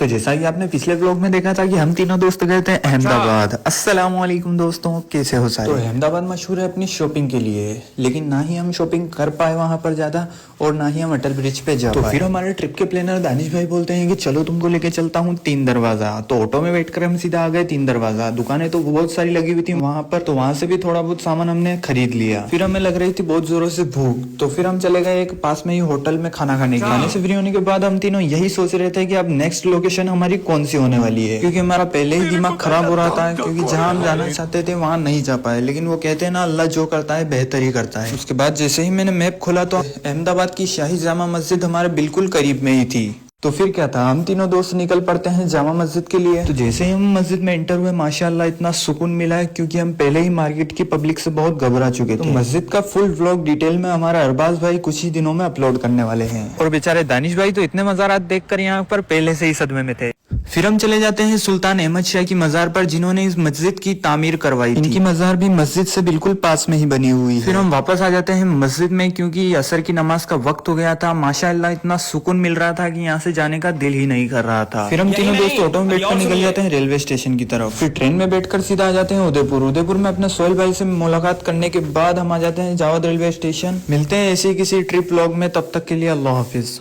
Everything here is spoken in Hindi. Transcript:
तो जैसा कि आपने पिछले ब्लॉग में देखा था कि हम तीनों दोस्त गए थे अहमदाबाद। अस्सलाम वालेकुम दोस्तों, कैसे हो सारे। तो अहमदाबाद मशहूर है अपनी शॉपिंग के लिए, लेकिन ना ही हम शॉपिंग कर पाए वहां पर ज्यादा और ना ही हम अटल ब्रिज पे जा पाए। तो फिर हमारे ट्रिप के प्लानर दानिश भाई बोलते हैं कि चलो तुमको लेके चलता हूँ 3 दरवाजा। तो ऑटो में बैठ कर हम सीधा आ गए 3 दरवाजा। दुकानें तो बहुत सारी लगी हुई थी वहां पर, तो वहां से भी थोड़ा बहुत सामान हमने खरीद लिया। फिर हमें लग रही थी बहुत जोरों से भूख, तो फिर हम चले गए एक पास में ही होटल में खाना खाने के। खाने से फ्री होने के बाद हम तीनों यही सोच रहे थे कि अब नेक्स्ट लोकेशन हमारी कौन सी होने वाली है, क्योंकि हमारा पहले ही दिमाग खराब हो रहा था, क्योंकि जहां हम जाना चाहते थे वहां नहीं जा पाए। लेकिन वो कहते हैं ना, अल्लाह जो करता है बेहतर ही करता है। उसके बाद जैसे ही मैंने मैप खोला तो अहमदाबाद की शाही जामा मस्जिद हमारे बिल्कुल करीब में ही थी। तो फिर क्या था, हम तीनों दोस्त निकल पड़ते हैं जामा मस्जिद के लिए। तो जैसे ही हम मस्जिद में एंटर हुए, माशाल्लाह इतना सुकून मिला है, क्योंकि हम पहले ही मार्केट की पब्लिक से बहुत घबरा चुके थे। तो मस्जिद का फुल व्लॉग डिटेल में हमारा अरबाज भाई कुछ ही दिनों में अपलोड करने वाले हैं। और बेचारे दानिश भाई तो इतने मज़ारात देखकर यहाँ पर पहले से ही सदमे में थे। फिर हम चले जाते हैं सुल्तान अहमद शाह की मजार पर, जिन्होंने इस मस्जिद की तामीर करवाई थी। इनकी मजार भी मस्जिद से बिल्कुल पास में ही बनी हुई है। फिर हम वापस आ जाते हैं मस्जिद में, क्योंकि असर की नमाज का वक्त हो गया था। माशाअल्लाह इतना सुकून मिल रहा था कि यहाँ से जाने का दिल ही नहीं कर रहा था। फिर हम तीनों दोस्त ऑटो में बैठकर निकल जाते हैं रेलवे स्टेशन की तरफ। फिर ट्रेन में बैठकर सीधा आ जाते हैं उदयपुर। उदयपुर में अपने सोहेल भाई से मुलाकात करने के बाद हम आ जाते हैं जावद रेलवे स्टेशन। मिलते हैं ऐसे किसी ट्रिप व्लॉग में, तब तक के लिए अल्लाह हाफिज।